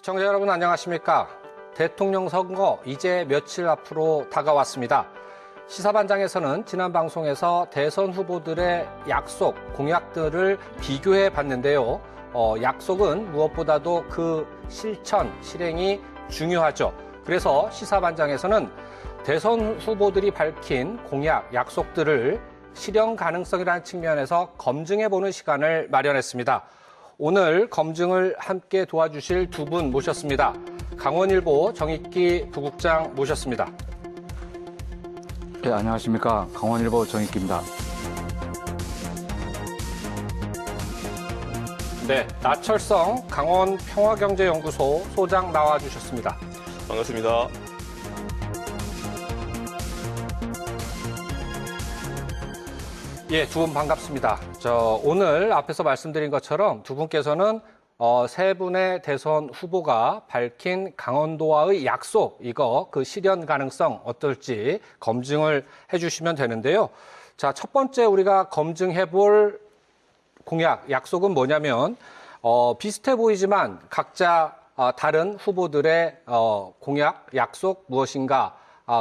시청자 여러분 안녕하십니까? 대통령 선거 이제 며칠 앞으로 다가왔습니다. 시사반장에서는 지난 방송에서 대선 후보들의 약속, 공약들을 비교해 봤는데요. 약속은 무엇보다도 그 실천, 실행이 중요하죠. 그래서 시사반장에서는 대선 후보들이 밝힌 공약, 약속들을 실현 가능성이라는 측면에서 검증해보는 시간을 마련했습니다. 오늘 검증을 함께 도와주실 두 분 모셨습니다. 강원일보 정익기 부국장 모셨습니다. 네, 안녕하십니까. 강원일보 정익기입니다. 네, 나철성 강원평화경제연구소 소장 나와주셨습니다. 반갑습니다. 예, 두 분 반갑습니다. 오늘 앞에서 말씀드린 것처럼 두 분께서는 세 분의 대선 후보가 밝힌 강원도와의 약속, 그 실현 가능성 어떨지 검증을 해주시면 되는데요. 자, 첫 번째 우리가 검증해 볼 공약, 약속은 뭐냐면, 비슷해 보이지만 각자 다른 후보들의 공약, 약속 무엇인가,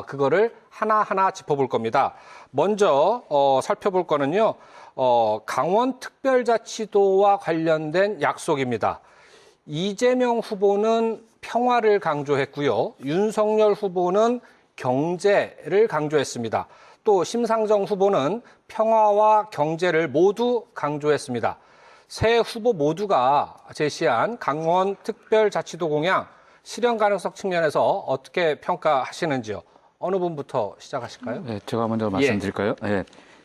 그거를 하나하나 짚어볼 겁니다. 먼저 살펴볼 거는요. 강원특별자치도와 관련된 약속입니다. 이재명 후보는 평화를 강조했고요. 윤석열 후보는 경제를 강조했습니다. 또 심상정 후보는 평화와 경제를 모두 강조했습니다. 세 후보 모두가 제시한 강원특별자치도 공약 실현 가능성 측면에서 어떻게 평가하시는지요? 어느 분부터 시작하실까요? 네, 제가 먼저 말씀드릴까요? 네.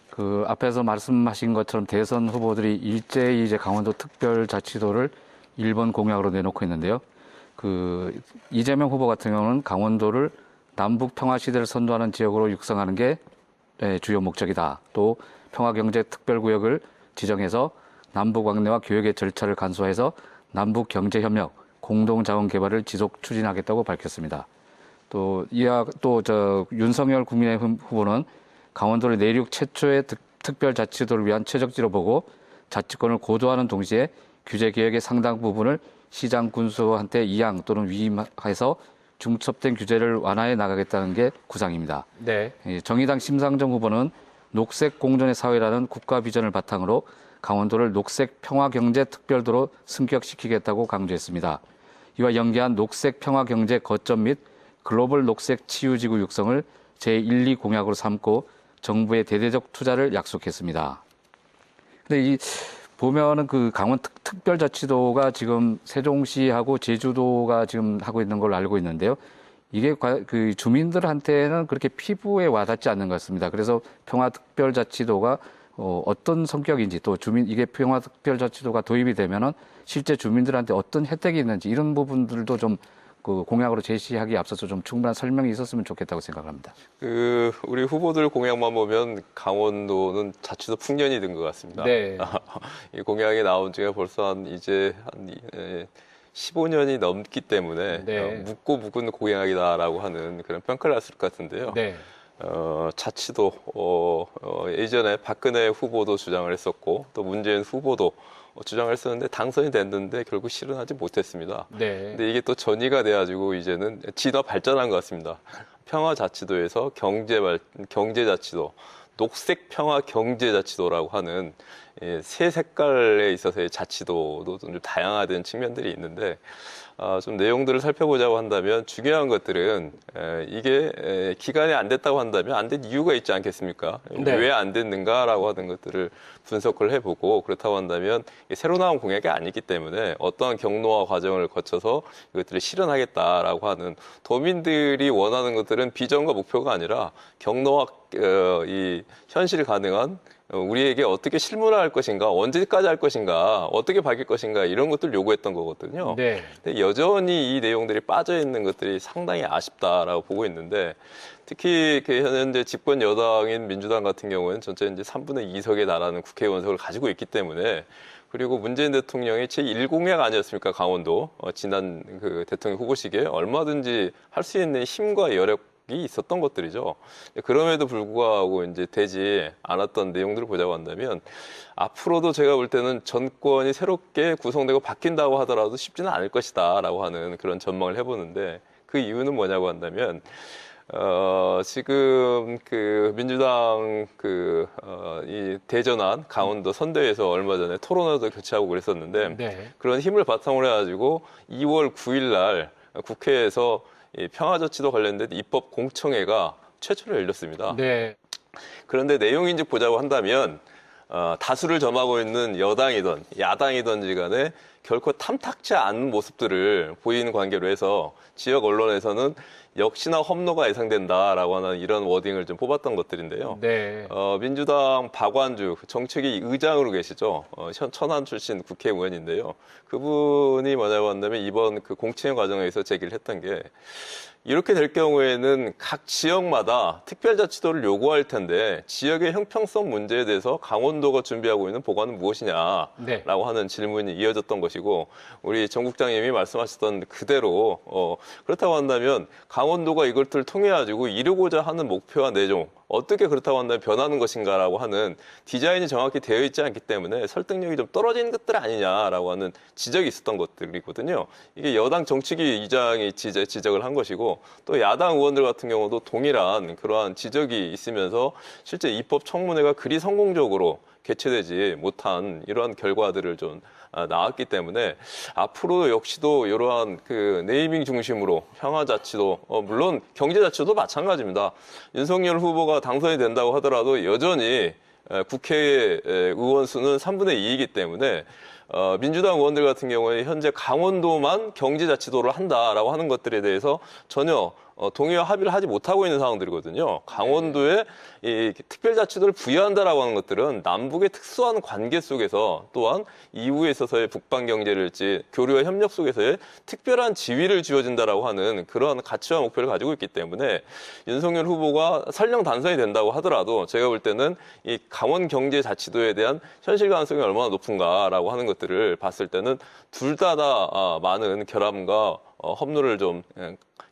그 앞에서 말씀하신 것처럼 대선 후보들이 일제히 이제 강원도 특별자치도를 1번 공약으로 내놓고 있는데요. 그 이재명 후보 같은 경우는 강원도를 남북 평화 시대를 선도하는 지역으로 육성하는 게 주요 목적이다. 또 평화경제특별구역을 지정해서 남북 왕래와 교역의 절차를 간소화해서 남북 경제협력, 공동자원개발을 지속 추진하겠다고 밝혔습니다. 또 윤석열 국민의힘 후보는 강원도를 내륙 최초의 특별자치도를 위한 최적지로 보고 자치권을 고도화하는 동시에 규제 개혁의 상당 부분을 시장 군수한테 이양 또는 위임해서 중첩된 규제를 완화해 나가겠다는 게 구상입니다. 네. 정의당 심상정 후보는 녹색 공존의 사회라는 국가 비전을 바탕으로 강원도를 녹색 평화경제 특별도로 승격시키겠다고 강조했습니다. 이와 연계한 녹색 평화경제 거점 및 글로벌 녹색 치유지구 육성을 제1, 2 공약으로 삼고 정부의 대대적 투자를 약속했습니다. 근데 보면은 그 강원 특별자치도가 지금 세종시하고 제주도가 지금 하고 있는 걸로 알고 있는데요. 이게 그 주민들한테는 그렇게 피부에 와닿지 않는 것 같습니다. 그래서 평화특별자치도가 어떤 성격인지 또 이게 평화특별자치도가 도입이 되면은 실제 주민들한테 어떤 혜택이 있는지 이런 부분들도 좀 그 공약으로 제시하기 앞서서 좀 충분한 설명이 있었으면 좋겠다고 생각합니다. 우리 후보들 공약만 보면 강원도는 자치도 풍년이 든 것 같습니다. 네. 이 공약이 나온 지가 벌써 이제 한 15년이 넘기 때문에 네. 묻고 묵은 공약이다라고 하는 그런 평가를 했을 것 같은데요. 네. 자치도 예전에 박근혜 후보도 주장을 했었고 또 문재인 후보도 주장을 했었는데 당선이 됐는데 결국 실현하지 못했습니다. 네. 근데 이게 또 전이가 돼가지고 이제는 진화 발전한 것 같습니다. 평화자치도에서 경제자치도, 녹색 평화 경제자치도라고 하는 세 색깔에 있어서의 자치도도 좀 다양화된 측면들이 있는데 좀 내용들을 살펴보자고 한다면 중요한 것들은 이게 기간이 안 됐다고 한다면 안 된 이유가 있지 않겠습니까? 네. 왜 안 됐는가라고 하는 것들을 분석을 해보고 그렇다고 한다면 새로 나온 공약이 아니기 때문에 어떠한 경로와 과정을 거쳐서 이것들을 실현하겠다라고 하는 도민들이 원하는 것들은 비전과 목표가 아니라 경로와 이 현실 가능한 우리에게 어떻게 실문화할 것인가, 언제까지 할 것인가, 어떻게 바뀔 것인가 이런 것들 요구했던 거거든요. 네. 근데 여전히 이 내용들이 빠져 있는 것들이 상당히 아쉽다라고 보고 있는데 특히 그 현재 집권 여당인 민주당 같은 경우는 전체 이제 3분의 2석에 달하는 국회의원석을 가지고 있기 때문에 그리고 문재인 대통령의 제1공약 아니었습니까? 강원도 지난 그 대통령 후보시기에 얼마든지 할 수 있는 힘과 여력 약속이 있었던 것들이죠. 그럼에도 불구하고 이제 되지 않았던 내용들을 보자고 한다면 앞으로도 제가 볼 때는 정권이 새롭게 구성되고 바뀐다고 하더라도 쉽지는 않을 것이다라고 하는 그런 전망을 해보는데 그 이유는 뭐냐고 한다면 지금 그 민주당 이 대전안 강원도 선대위에서 얼마 전에 토론회도 교체하고 그랬었는데 네. 그런 힘을 바탕으로 해가지고 2월 9일 날 국회에서 이 평화저치도 관련된 입법 공청회가 최초로 열렸습니다. 네. 그런데 내용인지 보자고 한다면 다수를 점하고 있는 여당이든 야당이든지 간에 결코 탐탁지 않은 모습들을 보이는 관계로 해서 지역 언론에서는 역시나 험로가 예상된다라고 하는 이런 워딩을 좀 뽑았던 것들인데요. 네. 민주당 박완주 정책위 의장으로 계시죠. 천안 출신 국회의원인데요. 그분이 뭐냐고 한다면 이번 그 공청회 과정에서 제기를 했던 게 이렇게 될 경우에는 각 지역마다 특별자치도를 요구할 텐데 지역의 형평성 문제에 대해서 강원도가 준비하고 있는 보관은 무엇이냐라고 네. 하는 질문이 이어졌던 것이고 우리 정 국장님이 말씀하셨던 그대로 그렇다고 한다면 강원도가 이것들을 통해 가지고 이루고자 하는 목표와 내용 어떻게 그렇다고 한다면 변하는 것인가라고 하는 디자인이 정확히 되어 있지 않기 때문에 설득력이 좀 떨어지는 것들 아니냐라고 하는 지적이 있었던 것들이거든요. 이게 여당 정치위 의장이 지적을 한 것이고 또 야당 의원들 같은 경우도 동일한 그러한 지적이 있으면서 실제 입법 청문회가 그리 성공적으로 개최되지 못한 이러한 결과들을 좀 나왔기 때문에 앞으로 역시도 이러한 그 네이밍 중심으로 평화자치도 물론 경제자치도 마찬가지입니다. 윤석열 후보가 당선이 된다고 하더라도 여전히 국회의 의원 수는 3분의 2이기 때문에 민주당 의원들 같은 경우에 현재 강원도만 경제자치도를 한다라고 하는 것들에 대해서 전혀 동의와 합의를 하지 못하고 있는 상황들이거든요. 강원도에 이 특별자치도를 부여한다라고 하는 것들은 남북의 특수한 관계 속에서 또한 이후에 있어서의 북방 경제를지 교류와 협력 속에서의 특별한 지위를 쥐어진다라고 하는 그러한 가치와 목표를 가지고 있기 때문에 윤석열 후보가 설령 당선이 된다고 하더라도 제가 볼 때는 이 강원 경제자치도에 대한 현실 가능성이 얼마나 높은가라고 하는 것들을 봤을 때는 둘 다 많은 결함과 험로를 좀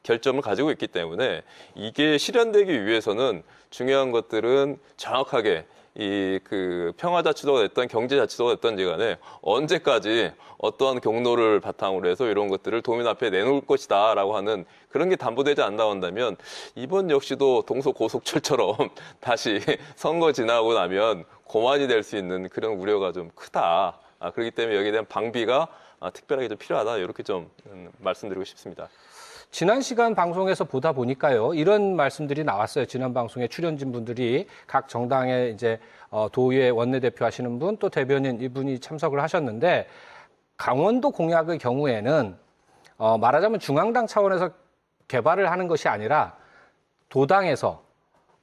결점을 가지고 있기 때문에 이게 실현되기 위해서는 중요한 것들은 정확하게 이 그 평화자치도가 됐던 경제자치도가 됐던지 간에 언제까지 어떠한 경로를 바탕으로 해서 이런 것들을 도민 앞에 내놓을 것이다라고 하는 그런 게 담보되지 않는다고 한다면 이번 역시도 동서고속철처럼 다시 선거 지나고 나면 고만이 될 수 있는 그런 우려가 좀 크다. 그렇기 때문에 여기에 대한 방비가 특별하게 좀 필요하다. 이렇게 좀 말씀드리고 싶습니다. 지난 시간 방송에서 보다 보니까요, 이런 말씀들이 나왔어요. 지난 방송에 출연진 분들이 각 정당의 이제 도의회 원내대표 하시는 분, 또 대변인 이분이 참석을 하셨는데, 강원도 공약의 경우에는 말하자면 중앙당 차원에서 개발을 하는 것이 아니라 도당에서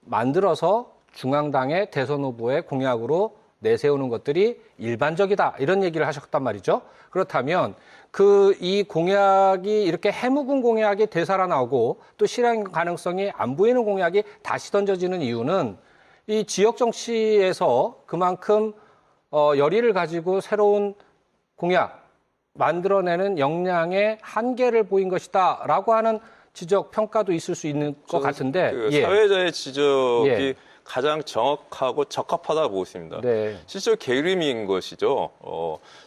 만들어서 중앙당의 대선 후보의 공약으로 내세우는 것들이 일반적이다. 이런 얘기를 하셨단 말이죠. 그렇다면 이 공약이 이렇게 해묵은 공약이 되살아나오고 또 실행 가능성이 안 보이는 공약이 다시 던져지는 이유는 이 지역 정치에서 그만큼 열의를 가지고 새로운 공약 만들어내는 역량의 한계를 보인 것이다라고 하는 지적 평가도 있을 수 있는 것 같은데 사회자의 지적이 예. 가장 정확하고 적합하다고 보고 있습니다. 네. 실제 게으름인 것이죠.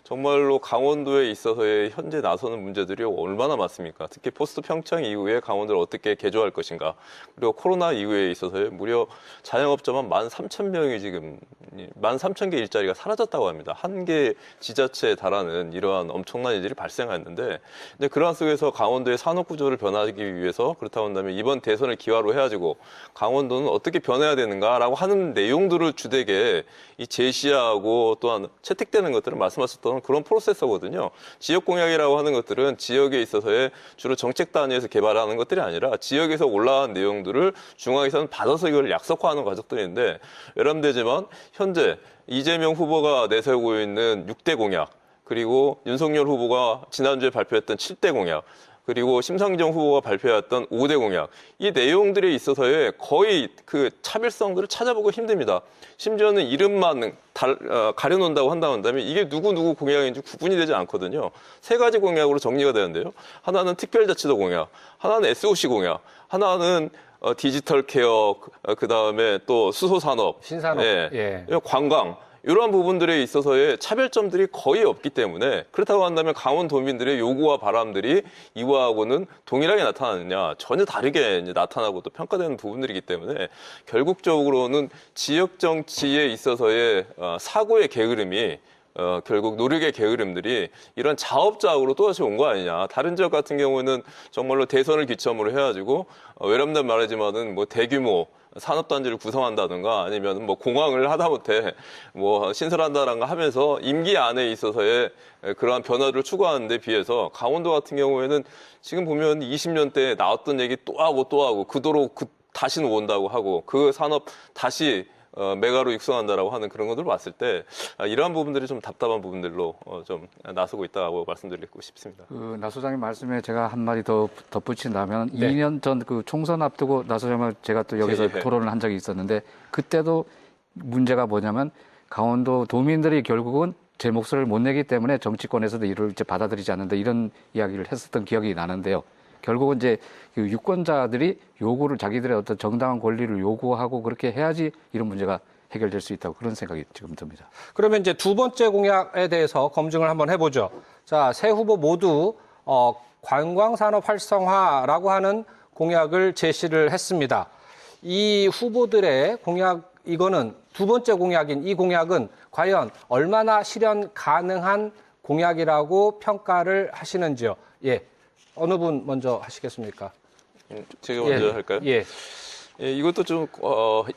정말로 강원도에 있어서의 현재 나서는 문제들이 얼마나 많습니까? 특히 포스트 평창 이후에 강원도를 어떻게 개조할 것인가. 그리고 코로나 이후에 있어서의 무려 자영업자만 13,000명이 지금 13,000개 일자리가 사라졌다고 합니다. 한 개 지자체에 달하는 이러한 엄청난 일들이 발생했는데 이제 그러한 속에서 강원도의 산업 구조를 변화하기 위해서 그렇다고 한다면 이번 대선을 기화로 해가지고 강원도는 어떻게 변해야 되는가라고 하는 내용들을 주되게 이 제시하고 또한 채택되는 것들은 말씀하셨던 그런 프로세서거든요. 지역 공약이라고 하는 것들은 지역에 있어서의 주로 정책 단위에서 개발하는 것들이 아니라 지역에서 올라온 내용들을 중앙에서는 받아서 이걸 약속화하는 과정들인데 외람되지만 현재 이재명 후보가 내세우고 있는 6대 공약 그리고 윤석열 후보가 지난주에 발표했던 7대 공약 그리고 심상정 후보가 발표했던 5대 공약 이 내용들에 있어서의 거의 그 차별성들을 찾아보고 힘듭니다. 심지어는 이름만 가려놓는다고 한다면 이게 누구 공약인지 구분이 되지 않거든요. 세 가지 공약으로 정리가 되는데요. 하나는 특별자치도 공약, 하나는 SOC 공약, 하나는 디지털 케어, 그다음에 또 수소 산업, 신산업, 예. 관광 이러한 부분들에 있어서의 차별점들이 거의 없기 때문에 그렇다고 한다면 강원도민들의 요구와 바람들이 이와하고는 동일하게 나타나느냐 전혀 다르게 이제 나타나고 또 평가되는 부분들이기 때문에 결국적으로는 지역 정치에 있어서의 사고의 게으름이 결국 노력의 게으름들이 이런 자업자학으로 또다시 온 거 아니냐. 다른 지역 같은 경우는 정말로 대선을 기점으로 해가지고 외람된 말하지만은 뭐 대규모 산업단지를 구성한다든가 아니면 뭐 공항을 하다못해 뭐 신설한다든가 하면서 임기 안에 있어서의 그러한 변화를 추구하는 데 비해서 강원도 같은 경우에는 지금 보면 20년대 나왔던 얘기 또 하고 그 도로 다시는 온다고 하고 그 산업 다시 메가로 육성한다라고 하는 그런 것들을 봤을 때 이러한 부분들이 좀 답답한 부분들로 좀 나서고 있다고 말씀드리고 싶습니다. 나 소장님 말씀에 제가 한 마디 더 덧붙인다면 네. 2년 전 그 총선 앞두고 나 소장님과 제가 또 여기서 예. 토론을 한 적이 있었는데 그때도 문제가 뭐냐면 강원도 도민들이 결국은 제 목소리를 못 내기 때문에 정치권에서도 이를 이제 받아들이지 않는다 이런 이야기를 했었던 기억이 나는데요. 결국은 이제 그 유권자들이 요구를 자기들의 어떤 정당한 권리를 요구하고 그렇게 해야지 이런 문제가 해결될 수 있다고 그런 생각이 지금 듭니다. 그러면 이제 두 번째 공약에 대해서 검증을 한번 해보죠. 자, 세 후보 모두 관광산업 활성화라고 하는 공약을 제시를 했습니다. 이 후보들의 공약, 이거는 두 번째 공약인 이 공약은 과연 얼마나 실현 가능한 공약이라고 평가를 하시는지요? 예. 어느 분 먼저 하시겠습니까? 제가 먼저 할까요? 예. 예, 이것도 좀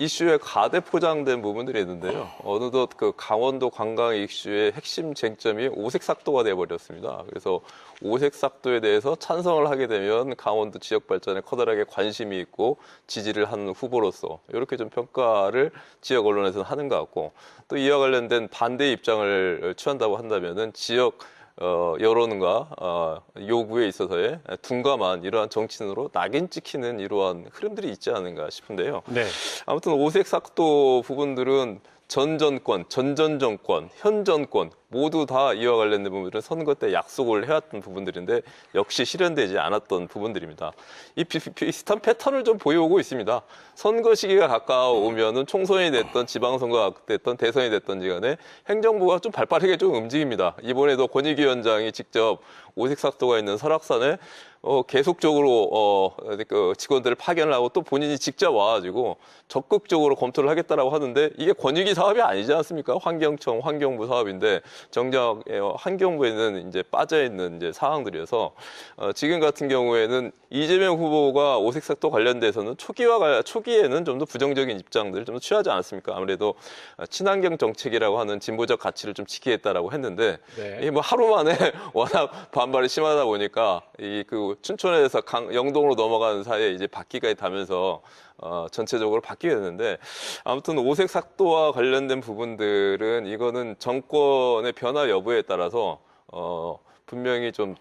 이슈에 가대 포장된 부분들이 있는데요. 어느덧 그 강원도 관광 이슈의 핵심 쟁점이 오색삭도가 돼버렸습니다. 그래서 오색삭도에 대해서 찬성을 하게 되면 강원도 지역 발전에 커다랗게 관심이 있고 지지를 하는 후보로서 이렇게 좀 평가를 지역 언론에서는 하는 것 같고 또 이와 관련된 반대 입장을 취한다고 한다면은 지역 여론과 요구에 있어서의 둔감한 이러한 정치인으로 낙인 찍히는 이러한 흐름들이 있지 않은가 싶은데요. 네. 아무튼 오색삭도 부분들은 전 정권, 전전 정권, 현 정권 모두 다 이와 관련된 부분들은 선거 때 약속을 해왔던 부분들인데 역시 실현되지 않았던 부분들입니다. 이 비슷한 패턴을 좀 보여오고 있습니다. 선거 시기가 가까워오면은 총선이 됐던 지방선거가 됐던 대선이 됐던지 간에 행정부가 좀 발빠르게 좀 움직입니다. 이번에도 권익위원장이 직접 오색삭도가 있는 설악산에 계속적으로 그 직원들을 파견을 하고 또 본인이 직접 와가지고 적극적으로 검토를 하겠다라고 하는데 이게 권익위 사업이 아니지 않습니까? 환경청, 환경부 사업인데 정작 환경부에는 이제 빠져 있는 이제 사항들이어서 지금 같은 경우에는 이재명 후보가 오색삭도 관련돼서는 초기에는 좀 더 부정적인 입장들을 좀 더 취하지 않았습니까? 아무래도 친환경 정책이라고 하는 진보적 가치를 좀 지키겠다라고 했는데 네. 이게 뭐 하루 만에 워낙 반발이 심하다 보니까 이 그 춘천에서 영동으로 넘어가는 사이에 이제 바퀴까지 타면서 전체적으로 바뀌게 됐는데 아무튼 오색삭도와 관련된 부분들은 이거는 정권의 변화 여부에 따라서 분명히 좀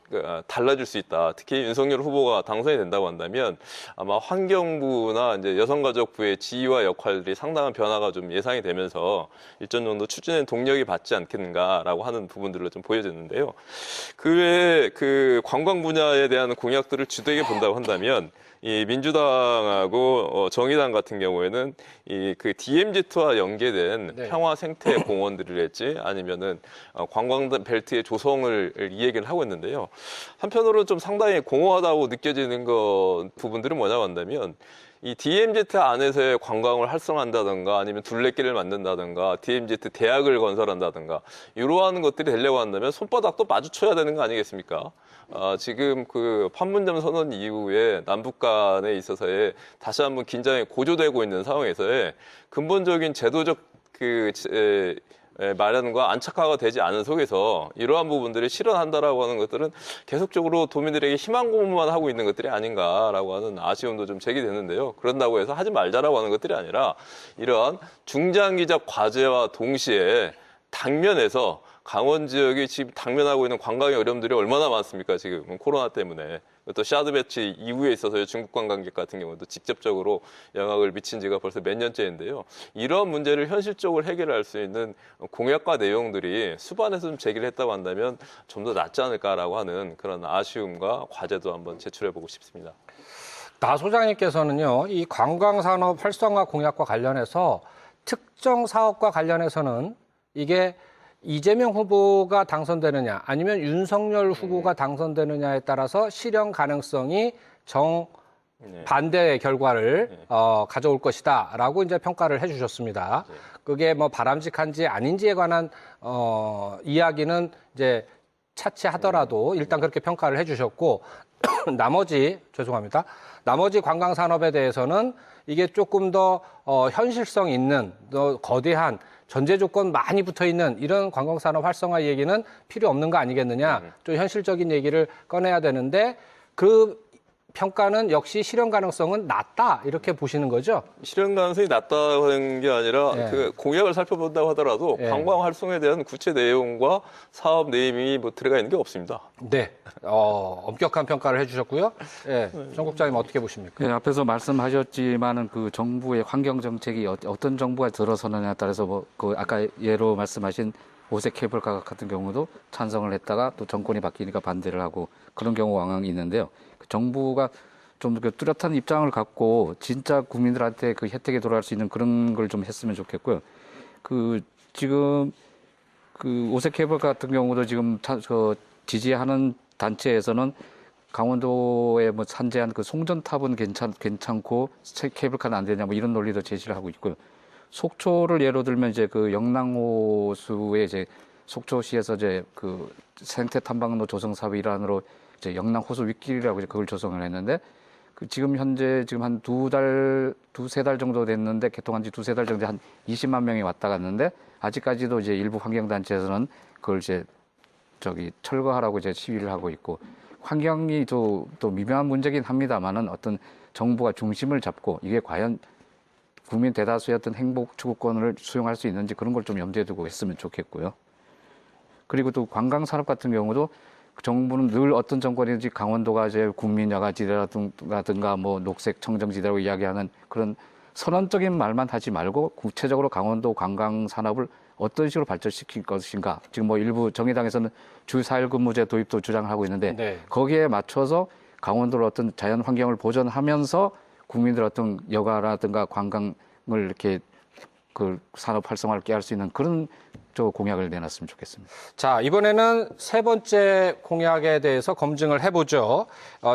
달라질 수 있다. 특히 윤석열 후보가 당선이 된다고 한다면 아마 환경부나 이제 여성가족부의 지위와 역할들이 상당한 변화가 좀 예상이 되면서 일정 정도 추진의 동력이 받지 않겠는가라고 하는 부분들로 좀 보여지는데요. 그 외에 그 관광 분야에 대한 공약들을 주되게 본다고 한다면 이 민주당하고 정의당 같은 경우에는 이 그 DMZ와 연계된 네. 평화 생태 공원들이랄지 아니면은 관광 벨트의 조성을 이 얘기를 하고 있는데요. 한편으로 좀 상당히 공허하다고 느껴지는 부분들은 뭐냐고 한다면 이 DMZ 안에서의 관광을 활성화한다든가 아니면 둘레길을 만든다든가 DMZ 대학을 건설한다든가 이러한 것들이 되려고 한다면 손바닥도 마주쳐야 되는 거 아니겠습니까? 지금 그 판문점 선언 이후에 남북 간에 있어서의 다시 한번 긴장이 고조되고 있는 상황에서의 근본적인 제도적 마련과 안착화가 되지 않은 속에서 이러한 부분들을 실현한다라고 하는 것들은 계속적으로 도민들에게 희망 고문만 하고 있는 것들이 아닌가라고 하는 아쉬움도 좀 제기되는데요. 그런다고 해서 하지 말자라고 하는 것들이 아니라 이러한 중장기적 과제와 동시에 당면에서 강원 지역이 지금 당면하고 있는 관광의 어려움들이 얼마나 많습니까? 지금 코로나 때문에. 또 샤드 배치 이후에 있어서 중국 관광객 같은 경우도 직접적으로 영향을 미친 지가 벌써 몇 년째인데요. 이런 문제를 현실적으로 해결할 수 있는 공약과 내용들이 수반에서 좀 제기를 했다고 한다면 좀 더 낫지 않을까라고 하는 그런 아쉬움과 과제도 한번 제출해보고 싶습니다. 나 소장님께서는요, 이 관광산업 활성화 공약과 관련해서 특정 사업과 관련해서는 이게 이재명 후보가 당선되느냐 아니면 윤석열 후보가 당선되느냐에 따라서 실현 가능성이 반대의 결과를 가져올 것이다라고 이제 평가를 해주셨습니다. 그게 뭐 바람직한지 아닌지에 관한 이야기는 이제 차치하더라도 일단 그렇게 평가를 해주셨고 나머지 관광 산업에 대해서는 이게 조금 더 현실성 있는 더 거대한 전제 조건 많이 붙어 있는 이런 관광 산업 활성화 얘기는 필요 없는 거 아니겠느냐. 좀 현실적인 얘기를 꺼내야 되는데 그 평가는 역시 실현 가능성은 낮다 이렇게 보시는 거죠? 실현 가능성이 낮다는 게 아니라 예. 그 공약을 살펴본다고 하더라도 예. 관광 활성화에 대한 구체 내용과 사업 네임이 뭐 들어가 있는 게 없습니다. 네. 엄격한 평가를 해주셨고요. 예. 정 국장님 어떻게 보십니까? 네, 앞에서 말씀하셨지만은 그 정부의 환경 정책이 어떤 정부가 들어서느냐에 따라서 뭐 그 아까 예로 말씀하신 오색 케이블카 같은 경우도 찬성을 했다가 또 정권이 바뀌니까 반대를 하고 그런 경우 왕왕 있는데요. 그 정부가 좀 그 뚜렷한 입장을 갖고 진짜 국민들한테 그 혜택이 돌아갈 수 있는 그런 걸 좀 했으면 좋겠고요. 그 지금 그 오색 케이블카 같은 경우도 지금 지지하는 단체에서는 강원도에 뭐 산재한 그 송전탑은 괜찮고 케이블카는 안 되냐 뭐 이런 논리도 제시를 하고 있고요. 속초를 예로 들면 이제 그 영랑호수에 이제 속초시에서 이제 그 생태 탐방로 조성 사업 일환으로 이제 영랑호수 윗길이라고 이제 그걸 조성을 했는데 그 지금 현재 지금 한 두세 달 정도 됐는데 개통한 지 두세 달 정도 한 20만 명이 왔다 갔는데 아직까지도 이제 일부 환경단체에서는 그걸 이제 철거하라고 이제 시위를 하고 있고 환경이 또 미묘한 문제긴 합니다만은 어떤 정부가 중심을 잡고 이게 과연 국민 대다수의 어떤 행복 추구권을 수용할 수 있는지 그런 걸 좀 염두에 두고 했으면 좋겠고요. 그리고 또 관광 산업 같은 경우도 정부는 늘 어떤 정권이든지 강원도가 이제 국민 여가지대라든가 뭐 녹색 청정지대라고 이야기하는 그런 선언적인 말만 하지 말고 구체적으로 강원도 관광 산업을 어떤 식으로 발전시킬 것인가. 지금 뭐 일부 정의당에서는 주 4일 근무제 도입도 주장하고 있는데 네. 거기에 맞춰서 강원도를 어떤 자연 환경을 보존하면서 국민들 어떤 여가라든가 관광을 이렇게 그 산업 활성화를 깨할 수 있는 그런 공약을 내놨으면 좋겠습니다. 자, 이번에는 세 번째 공약에 대해서 검증을 해보죠.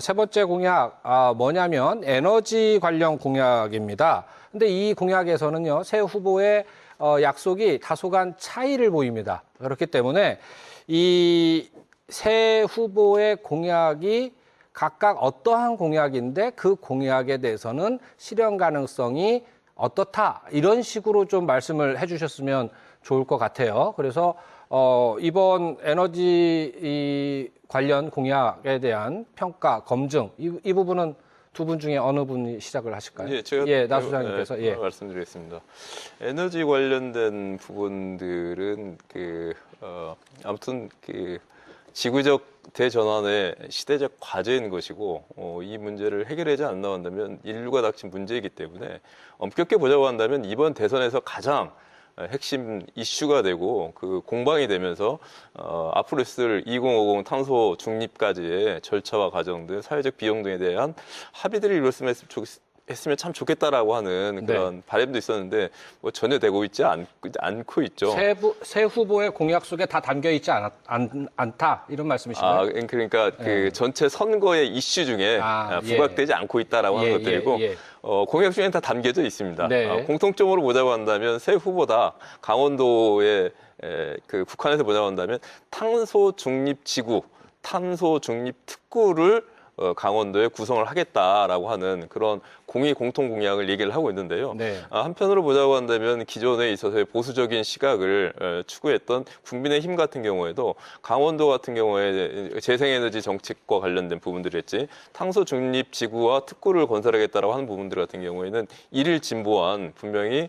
세 번째 공약, 뭐냐면 에너지 관련 공약입니다. 근데 이 공약에서는요, 새 후보의 약속이 다소간 차이를 보입니다. 그렇기 때문에 이 새 후보의 공약이 각각 어떠한 공약인데 그 공약에 대해서는 실현 가능성이 어떻다 이런 식으로 좀 말씀을 해주셨으면 좋을 것 같아요. 그래서 이번 에너지 관련 공약에 대한 평가 검증 이 부분은 두 분 중에 어느 분이 시작을 하실까요? 예, 제가 나 소장님께서 말씀드리겠습니다. 에너지 관련된 부분들은 아무튼 지구적 대전환의 시대적 과제인 것이고 이 문제를 해결하지 않나 한다면 인류가 닥친 문제이기 때문에 엄격히 보자고 한다면 이번 대선에서 가장 핵심 이슈가 되고 그 공방이 되면서 앞으로 있을 2050 탄소 중립까지의 절차와 과정 등 사회적 비용 등에 대한 합의들을 이뤘으면 했으면 참 좋겠다라고 하는 그런 바람도 있었는데 뭐 전혀 되고 있지 않고 있죠. 새 후보의 공약 속에 다 담겨 있지 않다 이런 말씀이신가요? 그러니까 그 전체 선거의 이슈 중에 부각되지 않고 있다라고 하는 것들이고 공약 중에는 다 담겨져 있습니다. 네. 공통점으로 보자고 한다면 새 후보다 강원도의 북한에서 보자고 한다면 탄소 중립 지구, 탄소 중립 특구를 강원도에 구성을 하겠다라고 하는 그런 공통 공약을 얘기를 하고 있는데요. 네. 한편으로 보자고 한다면 기존에 있어서의 보수적인 시각을 추구했던 국민의힘 같은 경우에도 강원도 같은 경우에 재생에너지 정책과 관련된 부분들이었지 탄소 중립 지구와 특구를 건설하겠다라고 하는 부분들 같은 경우에는 일일 진보한 분명히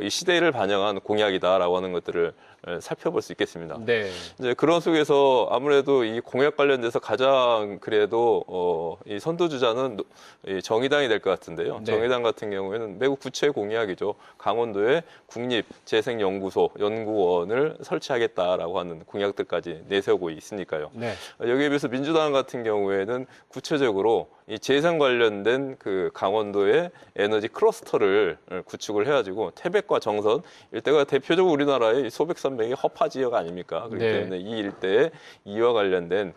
이 시대를 반영한 공약이다라고 하는 것들을 살펴볼 수 있겠습니다. 네. 이제 그런 속에서 아무래도 이 공약 관련돼서 가장 그래도 이 선두주자는 이 정의당이 될 것 같은데요. 네. 정의당 같은 경우에는 매우 구체 공약이죠. 강원도에 국립재생연구원을 설치하겠다라고 하는 공약들까지 내세우고 있으니까요. 네. 여기에 비해서 민주당 같은 경우에는 구체적으로 이 재생 관련된 그 강원도의 에너지 클러스터를 구축을 해가지고 태백과 정선 일대가 대표적으로 우리나라의 소백산맥의 허파 지역 아닙니까? 그렇기 네. 때문에 이 일대에 이와 관련된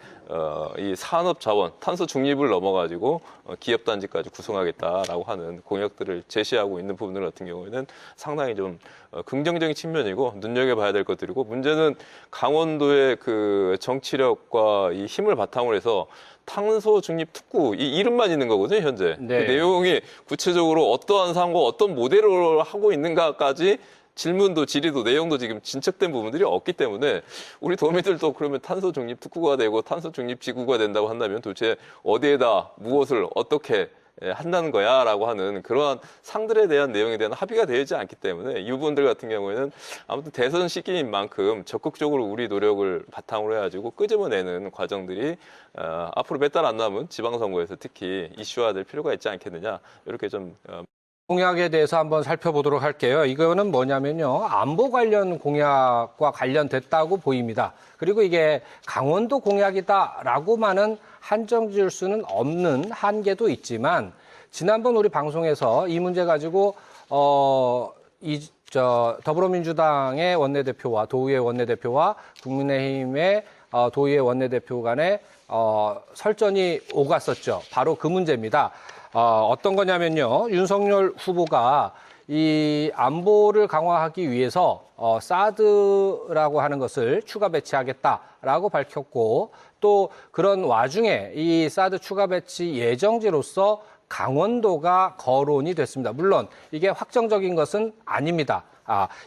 이 산업 자원, 탄소 중립을 넘어가지고 기업 단지까지 구성하겠다라고 하는 공약들을 제시하고 있는 부분들 같은 경우에는 상당히 좀 긍정적인 측면이고 눈여겨봐야 될 것들이고 문제는 강원도의 그 정치력과 이 힘을 바탕으로 해서 탄소 중립 특구 이 이름만 있는 거거든요 현재. 네. 그 내용이 구체적으로 어떠한 상고 어떤 모델로 하고 있는가까지 질문도 질의도 내용도 지금 진척된 부분들이 없기 때문에 우리 도민들도 그러면 탄소 중립 특구가 되고 탄소 중립 지구가 된다고 한다면 도대체 어디에다 무엇을 어떻게 한다는 거야라고 하는 그러한 상들에 대한 내용에 대한 합의가 되지 않기 때문에 이 부분들 같은 경우에는 아무튼 대선 시기인 만큼 적극적으로 우리 노력을 바탕으로 해가지고 끄집어내는 과정들이 앞으로 몇 달 안 남은 지방선거에서 특히 이슈화될 필요가 있지 않겠느냐 이렇게 좀 공약에 대해서 한번 살펴보도록 할게요. 이거는 뭐냐면요. 안보 관련 공약과 관련됐다고 보입니다. 그리고 이게 강원도 공약이다라고만은 한정 지을 수는 없는 한계도 있지만 지난번 우리 방송에서 이 문제 가지고 더불어민주당의 원내대표와 도의회 원내대표와 국민의힘의 도의회 원내대표 간에 설전이 오갔었죠. 바로 그 문제입니다. 어떤 거냐면요. 윤석열 후보가 이 안보를 강화하기 위해서 사드라고 하는 것을 추가 배치하겠다라고 밝혔고 또 그런 와중에 이 사드 추가 배치 예정지로서 강원도가 거론이 됐습니다. 물론 이게 확정적인 것은 아닙니다.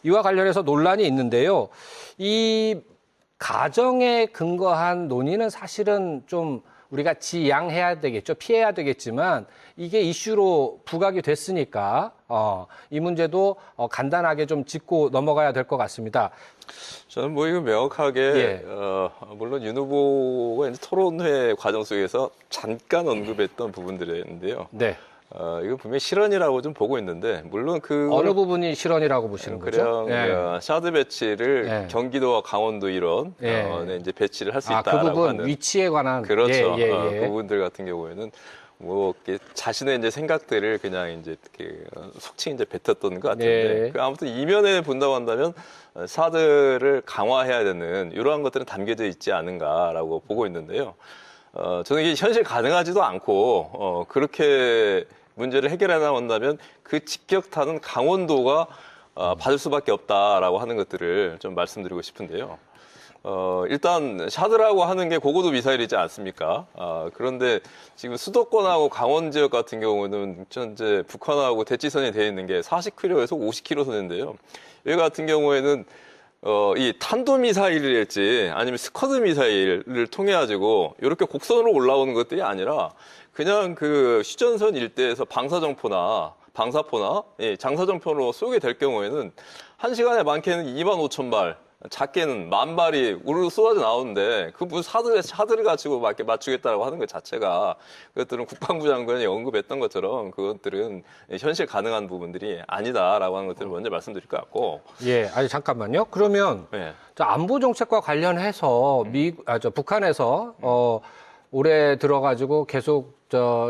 이와 관련해서 논란이 있는데요. 이 가정에 근거한 논의는 사실은 좀 우리가 지양해야 되겠죠. 피해야 되겠지만 이게 이슈로 부각이 됐으니까 이 문제도 간단하게 좀 짚고 넘어가야 될 것 같습니다. 저는 뭐 이거 명확하게 예. 물론 윤 후보가 이제 토론회 과정 속에서 잠깐 언급했던 부분들인데요. 네. 이거 분명히 실언이라고 좀 보고 있는데 물론 그 어느 부분이 실언이라고 보시는 거죠? 그래요. 샤드 배치를 예. 경기도와 강원도 이런 예. 이제 배치를 할 수 그 있다라고 부분 하는 위치에 관한 그렇죠. 예. 그 부분들 같은 경우에는 뭐 이렇게 자신의 이제 생각들을 그냥 이제 이렇게 속칭 이제 뱉었던 것 같은데 네. 그 아무튼 이면에 본다고 한다면 사드를 강화해야 되는 이러한 것들은 담겨져 있지 않은가라고 보고 있는데요. 저는 이게 현실 가능하지도 않고 그렇게 문제를 해결해 나온다면 그 직격탄은 강원도가 받을 수밖에 없다라고 하는 것들을 좀 말씀드리고 싶은데요. 일단 샤드라고 하는 게 고고도 미사일이지 않습니까? 그런데 지금 수도권하고 강원 지역 같은 경우는 현재 북한하고 대치선이 되어 있는 게 40km에서 50km 선인데요. 여기 같은 경우에는 이 탄도미사일이랄지 아니면 스쿼드 미사일을 통해 가지고 이렇게 곡선으로 올라오는 것들이 아니라 그냥 그 휴전선 일대에서 방사정포나 장사정포로 쏘게 될 경우에는 한 시간에 많게는 25,000발, 작게는 10,000발이 우르르 쏟아져 나오는데 그 무슨 사드를 가지고 맞추겠다라고 하는 것 자체가 그것들은 국방부 장관이 언급했던 것처럼 그것들은 현실 가능한 부분들이 아니다라고 하는 것들을 먼저 말씀드릴 것 같고. 예, 아니 잠깐만요. 그러면 네. 안보 정책과 관련해서 북한에서 올해 들어가지고 계속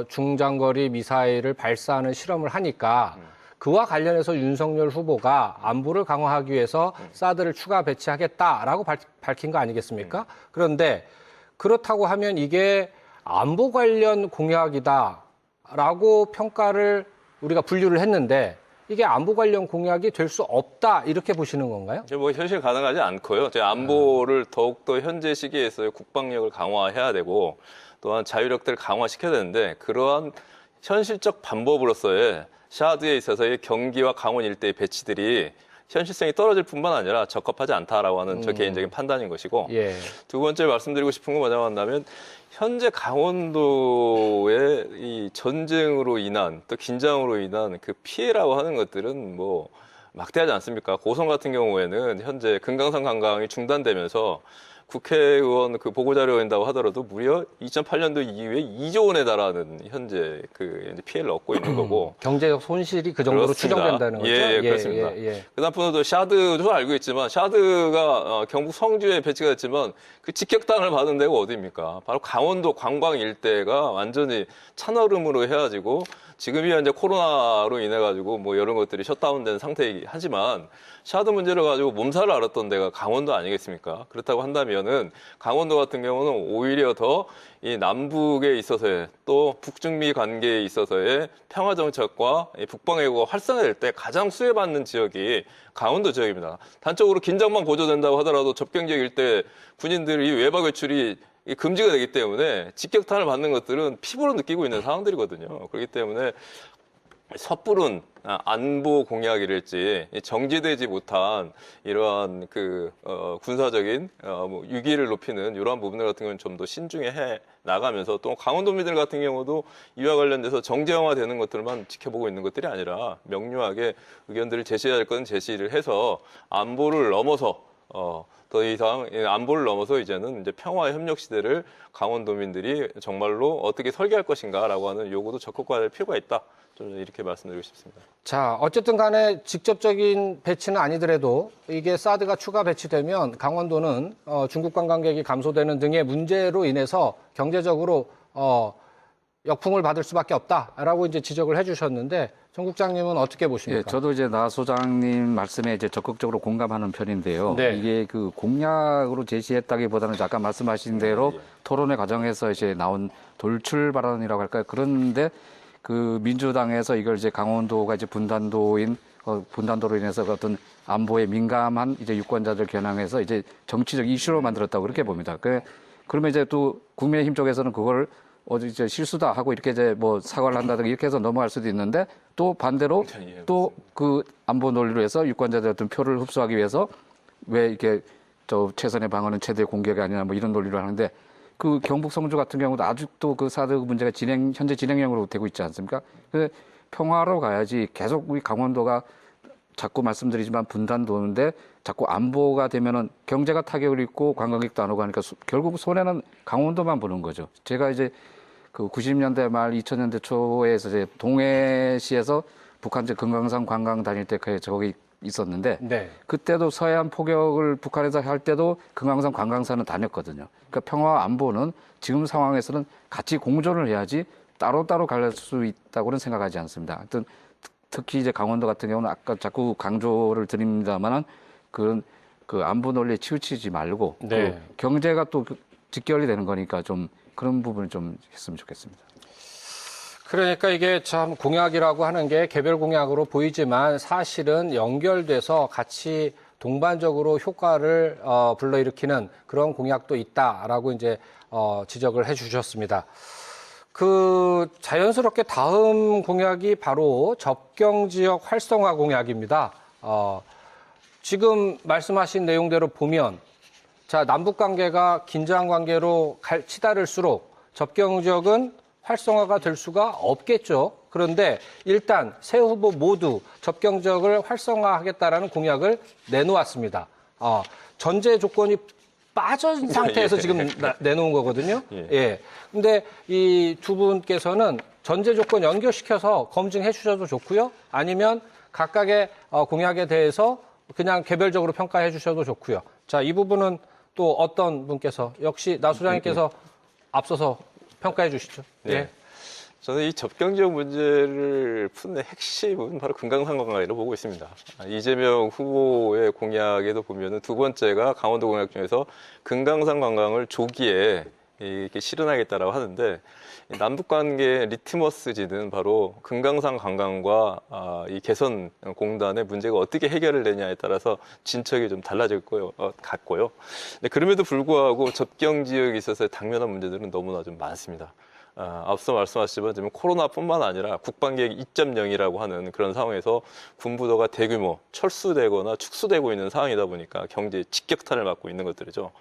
중장거리 미사일을 발사하는 실험을 하니까 그와 관련해서 윤석열 후보가 안보를 강화하기 위해서 사드를 추가 배치하겠다라고 밝힌 거 아니겠습니까? 그런데 그렇다고 하면 이게 안보 관련 공약이다라고 평가를 우리가 분류를 했는데 이게 안보 관련 공약이 될 수 없다 이렇게 보시는 건가요? 뭐 현실 가능하지 않고요. 제 안보를 더욱더 현재 시기에서의 국방력을 강화해야 되고 또한 자유력들을 강화시켜야 되는데 그러한 현실적 방법으로서의 샤드에 있어서의 경기와 강원 일대의 배치들이 현실성이 떨어질 뿐만 아니라 적합하지 않다라고 하는 저 개인적인 판단인 것이고 예. 두 번째 말씀드리고 싶은 건 뭐냐고 한다면 현재 강원도의 이 전쟁으로 인한 또 긴장으로 인한 그 피해라고 하는 것들은 뭐 막대하지 않습니까? 고성 같은 경우에는 현재 금강산 관광이 중단되면서 국회의원 그 보고자료에 된다고 하더라도 무려 2008년도 이후에 2조 원에 달하는 현재 그 이제 피해를 얻고 있는 거고. 경제적 손실이 그 정도로 그렇습니다. 추정된다는 거죠? 예, 그렇습니다. 그다음 분도 샤드도 알고 있지만 샤드가 경북 성주에 배치가 됐지만 그 직격탄을 받은 데가 어디입니까? 바로 강원도 관광 일대가 완전히 찬얼음으로 헤어지고 지금이 현재 코로나로 인해 가지고 뭐 이런 것들이 셧다운된 상태이긴 하지만 샤드 문제를 가지고 몸살을 앓았던 데가 강원도 아니겠습니까? 그렇다고 한다면은 강원도 같은 경우는 오히려 더 이 남북에 있어서의 또 북중미 관계에 있어서의 평화 정책과 북방 외교가 활성화될 때 가장 수혜받는 지역이 강원도 지역입니다. 단적으로 긴장만 고조된다고 하더라도 접경 지역 일대 군인들이 외박 외출이 금지가 되기 때문에 직격탄을 받는 것들은 피부로 느끼고 있는 상황들이거든요. 그렇기 때문에 섣부른 안보 공약이랄지 정지되지 못한 이러한 그 군사적인 뭐 유기를 높이는 이러한 부분들 같은 경우는 좀 더 신중히 해 나가면서 또 강원도민들 같은 경우도 이와 관련돼서 정쟁화되는 것들만 지켜보고 있는 것들이 아니라 명료하게 의견들을 제시해야 할 건 제시를 해서 안보를 넘어서 더 이상 안보를 넘어서 이제는 이제 평화 협력 시대를 강원도민들이 정말로 어떻게 설계할 것인가라고 하는 요구도 적극화될 필요가 있다. 좀 이렇게 말씀드리고 싶습니다. 자, 어쨌든 간에 직접적인 배치는 아니더라도 이게 사드가 추가 배치되면 강원도는 중국 관광객이 감소되는 등의 문제로 인해서 경제적으로 역풍을 받을 수밖에 없다라고 이제 지적을 해주셨는데 정 국장님은 어떻게 보십니까? 예, 저도 이제 나 소장님 말씀에 이제 적극적으로 공감하는 편인데요. 네. 이게 그 공약으로 제시했다기보다는 아까 말씀하신 대로 토론회 과정에서 이제 나온 돌출 발언이라고 할까요? 그런데 그 민주당에서 이걸 이제 강원도가 이제 분단도로 인해서 그 어떤 안보에 민감한 이제 유권자들 겨냥해서 이제 정치적 이슈로 만들었다고 그렇게 봅니다. 그러면 이제 또 국민의힘 쪽에서는 그걸 이제 실수다 하고 이렇게 이제 뭐 사과를 한다든가 이렇게 해서 넘어갈 수도 있는데 또 반대로 또 그 안보 논리로 해서 유권자들 어떤 표를 흡수하기 위해서 왜 이렇게 최선의 방어는 최대의 공격이 아니냐 뭐 이런 논리로 하는데 그 경북 성주 같은 경우도 아직도 그 사드 문제가 현재 진행형으로 되고 있지 않습니까? 그 평화로 가야지 계속 우리 강원도가 자꾸 말씀드리지만 분단도는데 자꾸 안보가 되면은 경제가 타격을 입고 관광객도 안 오고 하니까 결국 손해는 강원도만 보는 거죠. 제가 이제 그 90년대 말 2000년대 초에서 이제 동해시에서 북한 이제 금강산 관광 다닐 때 저기 있었는데 네. 그때도 서해안 포격을 북한에서 할 때도 금강산 관광사는 다녔거든요. 그러니까 평화와 안보는 지금 상황에서는 같이 공존을 해야지 따로따로 갈 수 있다고는 생각하지 않습니다. 하여튼 특히 이제 강원도 같은 경우는 아까 자꾸 강조를 드립니다만은 그 안보 논리에 치우치지 말고 네. 그 경제가 또 직결이 되는 거니까 좀 그런 부분을 좀 했으면 좋겠습니다. 그러니까 이게 참 공약이라고 하는 게 개별 공약으로 보이지만 사실은 연결돼서 같이 동반적으로 효과를 불러일으키는 그런 공약도 있다라고 이제 지적을 해주셨습니다. 그 자연스럽게 다음 공약이 바로 접경 지역 활성화 공약입니다. 지금 말씀하신 내용대로 보면 자 남북 관계가 긴장 관계로 치달을수록 접경 지역은 활성화가 될 수가 없겠죠. 그런데 일단 세 후보 모두 접경 지역을 활성화하겠다라는 공약을 내놓았습니다. 전제 조건이 빠진 상태에서 지금 내놓은 거거든요. 예. 근데 이 두 분께서는 전제 조건 연결시켜서 검증해 주셔도 좋고요. 아니면 각각의 공약에 대해서 그냥 개별적으로 평가해 주셔도 좋고요. 자, 이 부분은 또 어떤 분께서 역시 나 소장님께서 앞서서 평가해 주시죠. 네. 예. 저는 이 접경 지역 문제를 푸는 핵심은 바로 금강산 관광이라고 보고 있습니다. 이재명 후보의 공약에도 보면은 두 번째가 강원도 공약 중에서 금강산 관광을 조기에 이렇게 실현하겠다라고 하는데 남북 관계의 리트머스지는 바로 금강산 관광과 이 개선 공단의 문제가 어떻게 해결을 되냐에 따라서 진척이 좀 달라질 같고요. 네, 그럼에도 불구하고 접경 지역에 있어서 당면한 문제들은 너무나 좀 많습니다. 앞서 말씀하셨지만 지금 코로나뿐만 아니라 국방계획 2.0이라고 하는 그런 상황에서 군부도가 대규모 철수되거나 축소되고 있는 상황이다 보니까 경제에 직격탄을 맞고 있는 것들이죠.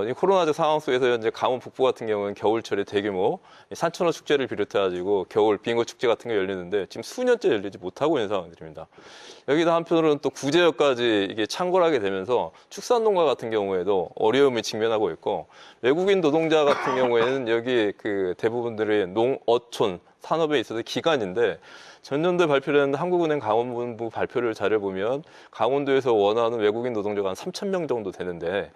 이 코로나적 상황 속에서 현재 강원 북부 같은 경우는 겨울철에 대규모 산천어 축제를 비롯해가지고 겨울 빙고 축제 같은 게 열리는데 지금 수년째 열리지 못하고 있는 상황들입니다. 여기다 한편으로는 또 구제역까지 이게 창궐하게 되면서 축산농가 같은 경우에도 어려움을 직면하고 있고 외국인 노동자 같은 경우에는 여기 그 대부분들의 농어촌 산업에 있어서 기간인데 전년도에 발표된 한국은행 강원본부 발표를 자료 보면 강원도에서 원하는 외국인 노동자가 한 3,000명 정도 되는데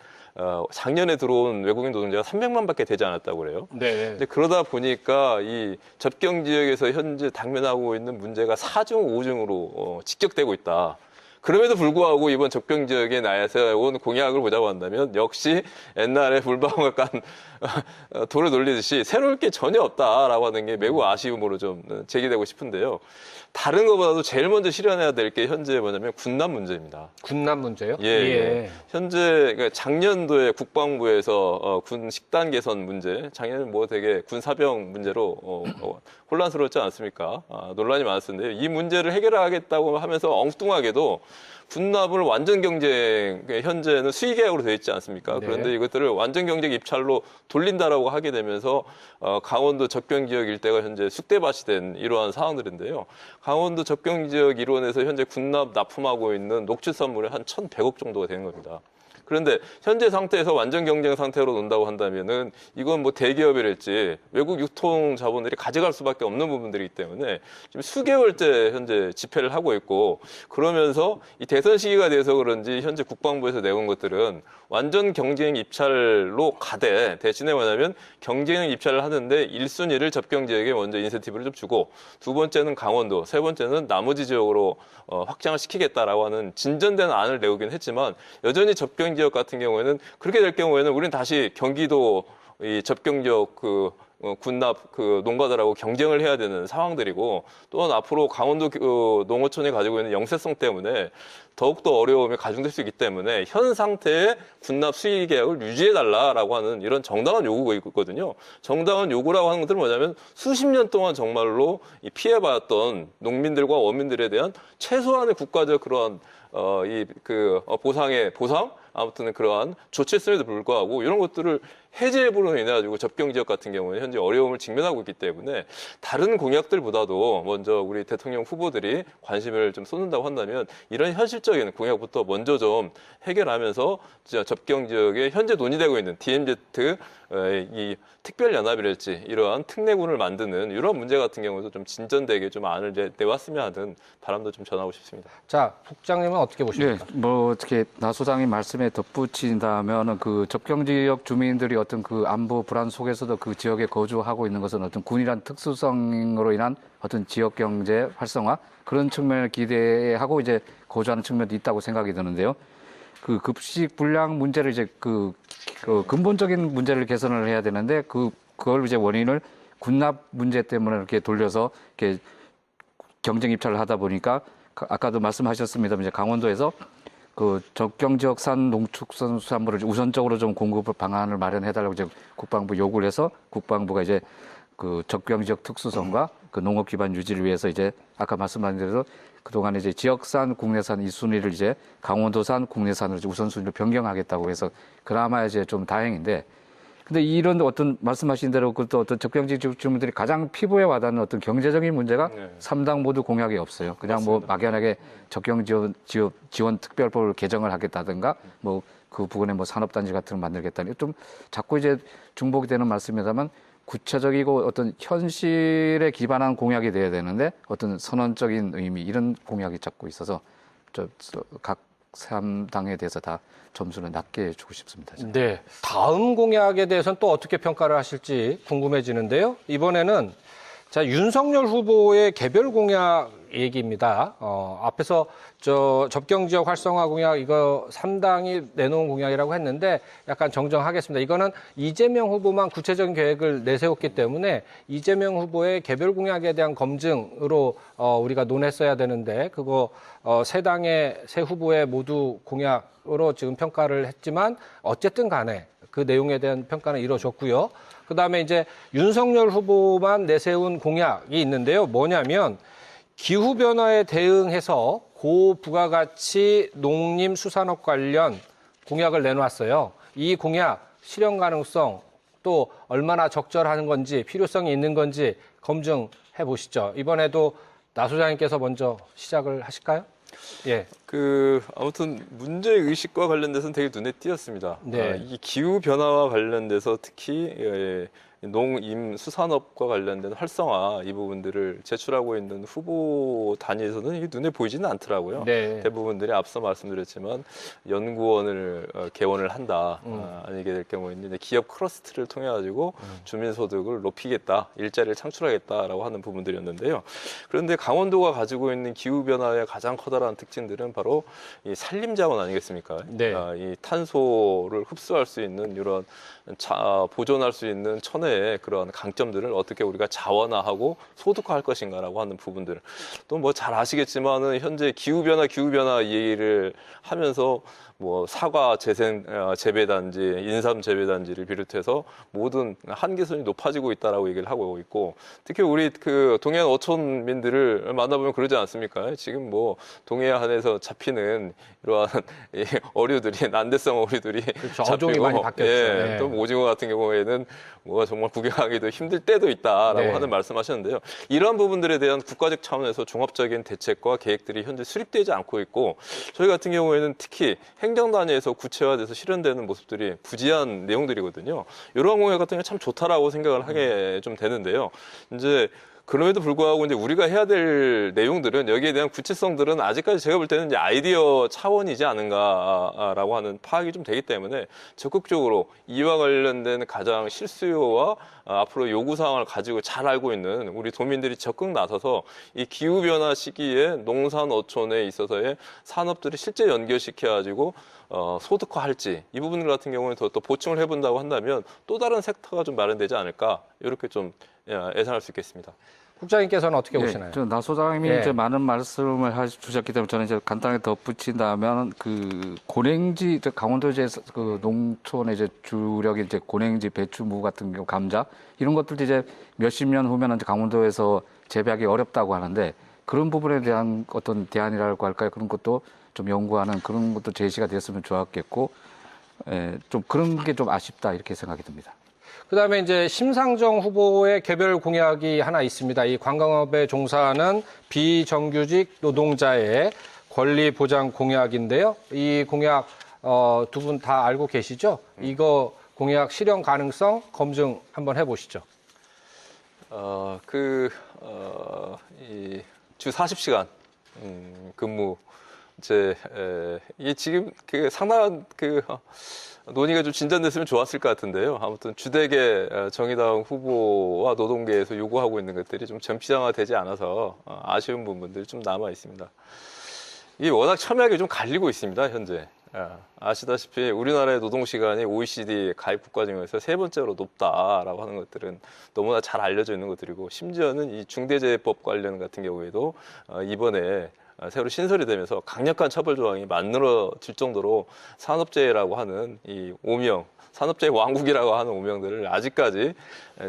작년에 들어온 외국인 노동자가 300만밖에 되지 않았다고 그래요. 네. 근데 그러다 보니까 이 접경 지역에서 현재 당면하고 있는 문제가 4중, 5중으로 직격되고 있다. 그럼에도 불구하고 이번 접경 지역에 내세운 공약을 보자고 한다면 역시 옛날에 불방울 깐 돌을 돌리듯이 새로울 게 전혀 없다라고 하는 게 매우 아쉬움으로 좀 제기되고 싶은데요. 다른 것보다도 제일 먼저 실현해야 될 게 현재 뭐냐면 군납 문제입니다. 군납 문제요? 예. 현재 그러니까 작년도에 국방부에서 군 식단 개선 문제, 작년에 뭐 되게 군 사병 문제로 혼란스러웠지 않습니까? 논란이 많았었는데 이 문제를 해결하겠다고 하면서 엉뚱하게도 군납을 완전 경쟁, 현재는 수의 계약으로 되어 있지 않습니까? 네. 그런데 이것들을 완전 경쟁 입찰로 돌린다라고 하게 되면서 강원도 접경 지역 일대가 현재 쑥대밭이 된 이러한 상황들인데요. 강원도 접경 지역 일원에서 현재 군납 납품하고 있는 녹취산물이 한 1,100억 정도가 되는 겁니다. 그런데 현재 상태에서 완전 경쟁 상태로 논다고 한다면은 이건 뭐 대기업이랄지 외국 유통 자본들이 가져갈 수밖에 없는 부분들이기 때문에 지금 수개월째 현재 집회를 하고 있고 그러면서 이 대선 시기가 돼서 그런지 현재 국방부에서 내온 것들은 완전 경쟁 입찰로 가되 대신에 뭐냐면 경쟁 입찰을 하는데 1순위를 접경 지역에 먼저 인센티브를 좀 주고 두 번째는 강원도, 세 번째는 나머지 지역으로 확장을 시키겠다라고 하는 진전된 안을 내오긴 했지만 여전히 접경 지역 같은 경우에는 그렇게 될 경우에는 우리는 다시 경기도 이 접경 지역 그 군납 그 농가들하고 경쟁을 해야 되는 상황들이고 또한 앞으로 강원도 농어촌이 가지고 있는 영세성 때문에 더욱더 어려움이 가중될 수 있기 때문에 현 상태의 군납 수의 계약을 유지해달라라고 하는 이런 정당한 요구가 있거든요. 정당한 요구라고 하는 것들은 뭐냐면 수십 년 동안 정말로 이 피해받았던 농민들과 원민들에 대한 최소한의 국가적 그러한 보상? 아무튼 그러한 조치했음에도 불구하고 이런 것들을 해제해부로 인해 가지고 접경 지역 같은 경우는 현재 어려움을 직면하고 있기 때문에 다른 공약들보다도 먼저 우리 대통령 후보들이 관심을 좀 쏟는다고 한다면 이런 현실적인 공약부터 먼저 좀 해결하면서 접경 지역에 현재 논의되고 있는 DMZ 이 특별연합이랄지 이러한 특례군을 만드는 이런 문제 같은 경우도 좀 진전되게 좀 안을 내왔으면 하는 바람도 좀 전하고 싶습니다. 자, 국장님은 어떻게 보십니까? 네, 뭐 어떻게 나 소장님 말씀에 덧붙인다면은 그 접경 지역 주민들이 어떤 그 안보 불안 속에서도 그 지역에 거주하고 있는 것은 어떤 군이란 특수성으로 인한 어떤 지역 경제 활성화 그런 측면을 기대하고 이제 거주하는 측면도 있다고 생각이 드는데요. 그 급식 불량 문제를 이제 그 근본적인 문제를 개선을 해야 되는데 그걸 이제 원인을 군납 문제 때문에 이렇게 돌려서 이렇게 경쟁 입찰을 하다 보니까 아까도 말씀하셨습니다만 이제 강원도에서 그 접경 지역산 농축산물을 우선적으로 좀 공급 방안을 마련해달라고 이제 국방부 요구를 해서 국방부가 이제 그 접경 지역 특수성과 그 농업 기반 유지를 위해서 이제 아까 말씀하신 대로 그동안 이제 지역산, 국내산 이 순위를 이제 강원도산, 국내산으로 이제 우선순위를 변경하겠다고 해서 그나마 이제 좀 다행인데 근데 이런 어떤 말씀하신 대로 또 어떤 접경 지역 주민들이 가장 피부에 와닿는 어떤 경제적인 문제가 네. 3당 모두 공약이 없어요. 그냥 맞습니다. 뭐 막연하게 접경 지원 특별법을 개정을 하겠다든가 뭐 그 부분에 뭐 산업단지 같은 걸 만들겠다니 좀 자꾸 이제 중복이 되는 말씀입니다만 구체적이고 어떤 현실에 기반한 공약이 돼야 되는데 어떤 선언적인 의미 이런 공약이 자꾸 있어서 각 3당에 대해서 다 점수를 낮게 주고 싶습니다. 저는. 네. 다음 공약에 대해서는 또 어떻게 평가를 하실지 궁금해지는데요. 이번에는 자, 윤석열 후보의 개별 공약 얘기입니다. 앞에서 접경 지역 활성화 공약 이거 3당이 내놓은 공약이라고 했는데 약간 정정하겠습니다. 이거는 이재명 후보만 구체적인 계획을 내세웠기 때문에 이재명 후보의 개별 공약에 대한 검증으로 우리가 논했어야 되는데 그거 세 후보의 모두 공약으로 지금 평가를 했지만 어쨌든 간에 그 내용에 대한 평가는 이루어졌고요. 그다음에 이제 윤석열 후보만 내세운 공약이 있는데요. 뭐냐면 기후 변화에 대응해서 고부가가치 농림수산업 관련 공약을 내놓았어요. 이 공약 실현 가능성 또 얼마나 적절한 건지 필요성이 있는 건지 검증해 보시죠. 이번에도 나 소장님께서 먼저 시작을 하실까요? 예. 아무튼 문제 의식과 관련돼서는 되게 눈에 띄었습니다. 네. 이 기후 변화와 관련돼서 특히 농임수산업과 관련된 활성화 이 부분들을 제출하고 있는 후보 단위에서는 이게 눈에 보이지는 않더라고요. 네. 대부분들이 앞서 말씀드렸지만 연구원을 개원을 한다. 아니게 될 경우에는 이제 기업 클러스터를 통해 가지고 주민소득을 높이겠다, 일자리를 창출하겠다라고 하는 부분들이었는데요. 그런데 강원도가 가지고 있는 기후 변화의 가장 커다란 특징들은 바로 이 산림자원 아니겠습니까? 네. 이 탄소를 흡수할 수 있는 이런 보존할 수 있는 천혜의 그런 강점들을 어떻게 우리가 자원화하고 소득화할 것인가라고 하는 부분들. 또 뭐 잘 아시겠지만은 현재 기후변화 이 얘기를 하면서 뭐 사과 재배단지, 인삼 재배단지를 비롯해서 모든 한계선이 높아지고 있다라고 얘기를 하고 있고, 특히 우리 그 동해안 어촌민들을 만나보면 그러지 않습니까? 지금 뭐 동해안에서 잡히는 이러한 어류들이 난대성 어류들이 그렇죠. 어종이 많이 바뀌었죠. 네. 또 오징어 같은 경우에는 뭐 정말 구경하기도 힘들 때도 있다라고 네. 하는 말씀하셨는데요. 이러한 부분들에 대한 국가적 차원에서 종합적인 대책과 계획들이 현재 수립되지 않고 있고, 저희 같은 경우에는 특히 행정 단위에서 구체화돼서 실현되는 모습들이 부재한 내용들이거든요. 이러한 공약 같은 경우 참 좋다라고 생각을 하게 좀 되는데요. 이제 그럼에도 불구하고 이제 우리가 해야 될 내용들은 여기에 대한 구체성들은 아직까지 제가 볼 때는 이제 아이디어 차원이지 않은가라고 하는 파악이 좀 되기 때문에 적극적으로 이와 관련된 가장 실수요와 앞으로 요구사항을 가지고 잘 알고 있는 우리 도민들이 적극 나서서 이 기후변화 시기에 농산 어촌에 있어서의 산업들을 실제 연결시켜가지고 소득화할지 이 부분 같은 경우는 더 보충을 해본다고 한다면 또 다른 섹터가 좀 마련되지 않을까 이렇게 좀 예상할 수 있겠습니다. 국장님께서는 어떻게 보시나요? 나 소장님이 예. 이제 많은 말씀을 주셨기 때문에 저는 이제 간단하게 덧붙인다면 그 고랭지 강원도 이제 그 농촌의 이제 주력이 이제 고랭지, 배추, 무 같은 경우 감자 이런 것들도 이제 몇십 년 후면은 강원도에서 재배하기 어렵다고 하는데 그런 부분에 대한 어떤 대안이라고 할까요? 그런 것도 좀 연구하는 그런 것도 제시가 됐으면 좋았겠고, 좀 그런 게 좀 아쉽다 이렇게 생각이 듭니다. 그다음에 이제 심상정 후보의 개별 공약이 하나 있습니다. 이 관광업에 종사하는 비정규직 노동자의 권리 보장 공약인데요. 이 공약 두 분 다 알고 계시죠? 이거 공약 실현 가능성 검증 한번 해보시죠. 이 주 40시간 근무 이게 지금 그 상당한 논의가 좀 진전됐으면 좋았을 것 같은데요. 아무튼 주되게 정의당 후보와 노동계에서 요구하고 있는 것들이 좀 전피장화되지 않아서 아쉬운 부분들이 좀 남아 있습니다. 이게 워낙 첨예하게 좀 갈리고 있습니다, 현재. 아시다시피 우리나라의 노동시간이 OECD 가입 국가 중에서 세 번째로 높다라고 하는 것들은 너무나 잘 알려져 있는 것들이고, 심지어는 이 중대재해법 관련 같은 경우에도 이번에 새로 신설이 되면서 강력한 처벌 조항이 만들어질 정도로 산업재해라고 하는 이 오명, 산업재해 왕국이라고 하는 오명들을 아직까지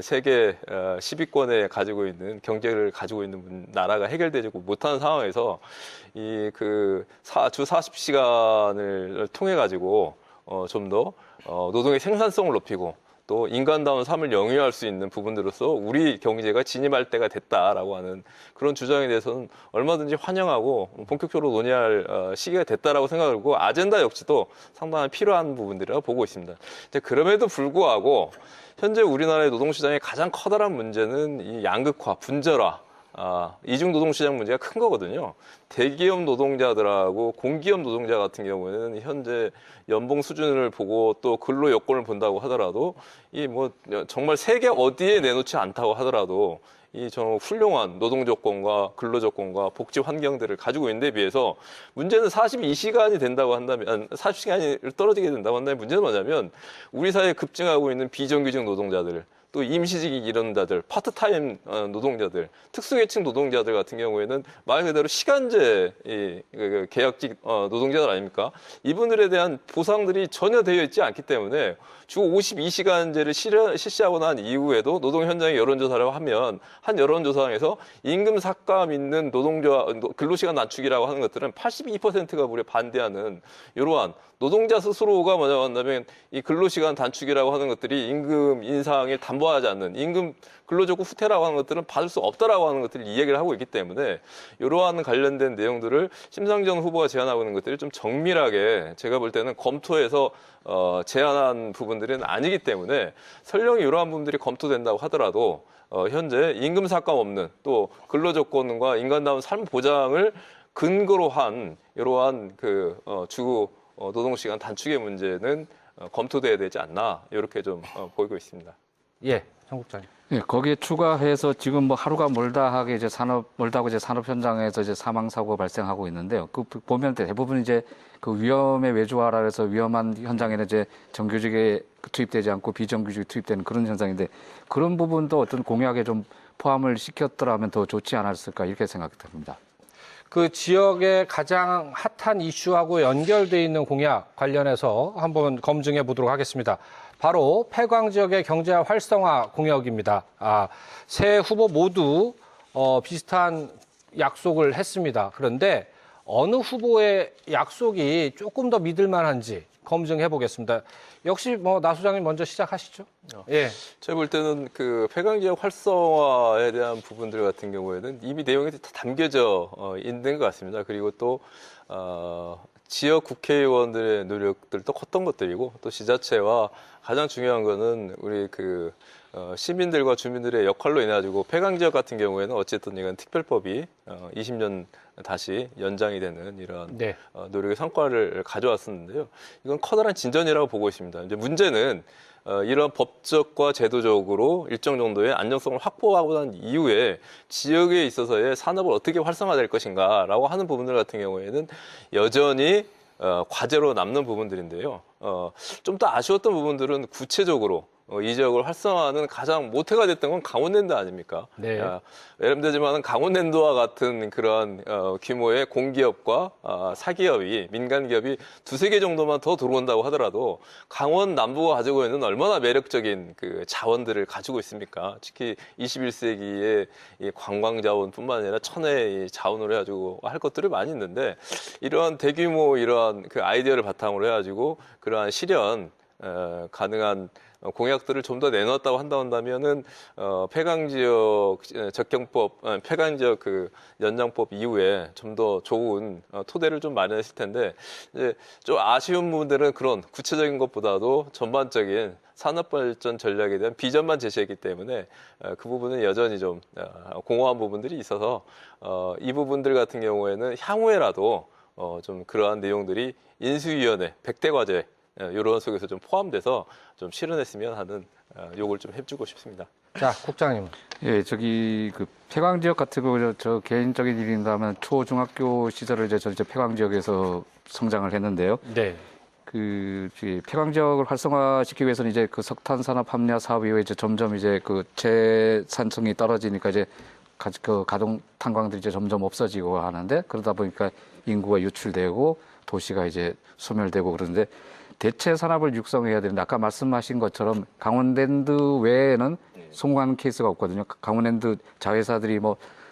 세계 10위권에 가지고 있는 경제를 가지고 있는 나라가 해결되지 못하는 상황에서 주 40시간을 통해 가지고 좀 더 노동의 생산성을 높이고 또 인간다운 삶을 영위할 수 있는 부분들로서 우리 경제가 진입할 때가 됐다라고 하는 그런 주장에 대해서는 얼마든지 환영하고 본격적으로 논의할 시기가 됐다라고 생각하고, 아젠다 역시도 상당히 필요한 부분들이라고 보고 있습니다. 이제 그럼에도 불구하고 현재 우리나라의 노동시장의 가장 커다란 문제는 이 양극화, 분절화, 이중 노동시장 문제가 큰 거거든요. 대기업 노동자들하고 공기업 노동자 같은 경우에는 현재 연봉 수준을 보고 또 근로 여건을 본다고 하더라도 정말 세계 어디에 내놓지 않다고 하더라도 이 정말 훌륭한 노동 조건과 근로 조건과 복지 환경들을 가지고 있는 데 비해서 문제는 42시간이 된다고 한다면 40시간이 떨어지게 된다고 한다면 문제는 뭐냐면 우리 사회에 급증하고 있는 비정규직 노동자들, 또 임시직 이런 자들, 파트타임 노동자들, 특수계층 노동자들 같은 경우에는 말 그대로 시간제 계약직 노동자들 아닙니까? 이분들에 대한 보상들이 전혀 되어 있지 않기 때문에 주 52시간제를 실시하고 난 이후에도 노동 현장의 여론조사를 하면 한 여론조사에서 임금 삭감 있는 근로시간 단축이라고 하는 것들은 82%가 무려 반대하는 이러한 노동자 스스로가 뭐냐고 한다면 이 근로시간 단축이라고 하는 것들이 임금 인상을 담보하지 않는 임금 근로조건 후퇴라고 하는 것들은 받을 수 없다라고 하는 것들을 이야기를 하고 있기 때문에 이러한 관련된 내용들을 심상정 후보가 제안하고 있는 것들이 좀 정밀하게 제가 볼 때는 검토해서 제안한 부분들은 아니기 때문에 설령 이러한 부분들이 검토된다고 하더라도 현재 임금 삭감 없는 또 근로조건과 인간다운 삶 보장을 근거로 한 이러한 주 노동시간 단축의 문제는 검토돼야 되지 않나 이렇게 좀 보이고 있습니다. 예, 정 국장님. 예, 거기에 추가해서 지금 뭐 하루가 멀다하게 이제 멀다고 이제 산업 현장에서 이제 사망 사고가 발생하고 있는데요. 그 보면 대부분 이제 그 위험의 외주화라 해서 위험한 현장에는 이제 정규직에 투입되지 않고 비정규직이 투입되는 그런 현상인데 그런 부분도 어떤 공약에 좀 포함을 시켰더라면 더 좋지 않았을까 이렇게 생각됩니다. 그 지역의 가장 핫한 이슈하고 연결돼 있는 공약 관련해서 한번 검증해 보도록 하겠습니다. 바로 폐광 지역의 경제 활성화 공약입니다. 세 후보 모두 비슷한 약속을 했습니다. 그런데 어느 후보의 약속이 조금 더 믿을 만한지 검증해 보겠습니다. 역시 나 소장님 먼저 시작하시죠. 예. 제가 볼 때는 그 폐광 지역 활성화에 대한 부분들 같은 경우에는 이미 내용이 다 담겨져 있는 것 같습니다. 그리고 또 지역 국회의원들의 노력들도 컸던 것들이고 또 지자체와 가장 중요한 거는 우리 시민들과 주민들의 역할로 인해 가지고 폐광 지역 같은 경우에는 어쨌든 이건 특별법이 20년 다시 연장이 되는 이런 네. 노력의 성과를 가져왔었는데요. 이건 커다란 진전이라고 보고 있습니다. 이제 문제는 이런 법적과 제도적으로 일정 정도의 안정성을 확보하고 난 이후에 지역에 있어서의 산업을 어떻게 활성화될 것인가라고 하는 부분들 같은 경우에는 여전히 과제로 남는 부분들인데요. 좀 더 아쉬웠던 부분들은 구체적으로 이 지역을 활성화하는 가장 모태가 됐던 건 강원랜드 아닙니까? 네. 외람되지만 강원랜드와 같은 그런 규모의 공기업과 사기업이 민간 기업이 두세 개 정도만 더 들어온다고 하더라도 강원 남부가 가지고 있는 얼마나 매력적인 그 자원들을 가지고 있습니까? 특히 21세기의 이 관광 자원뿐만 아니라 천혜의 자원으로 해가지고 할 것들이 많이 있는데 이러한 대규모 이러한 그 아이디어를 바탕으로 해가지고 그러한 실현 가능한 공약들을 좀 더 내놓았다고 한다면은 폐광지역 적경법, 폐광지역 연장법 이후에 좀 더 좋은 토대를 좀 마련했을 텐데 이제 좀 아쉬운 부분들은 그런 구체적인 것보다도 전반적인 산업발전 전략에 대한 비전만 제시했기 때문에 그 부분은 여전히 좀 공허한 부분들이 있어서 이 부분들 같은 경우에는 향후에라도 좀 그러한 내용들이 인수위원회 100대 과제 이런 속에서 좀 포함돼서 좀 실현했으면 하는 요구를 좀 해주고 싶습니다. 자, 국장님. 예, 폐광 지역 같은 거 저 개인적인 일인다면 초중학교 시절을 저 폐광 지역에서 성장을 했는데요. 네. 폐광 지역을 활성화시키기 위해서는 이제 그 석탄 산업 합리화 사업 이후에 이제 점점 이제 그 재산성이 떨어지니까 이제 가동 탄광들이 이제 점점 없어지고 하는데 그러다 보니까 인구가 유출되고 도시가 이제 소멸되고 그러는데 대체 산업을 육성해야 되는데 아까 말씀하신 것처럼 강원랜드 외에는 성공하는 케이스가 없거든요. 강원랜드 자회사들이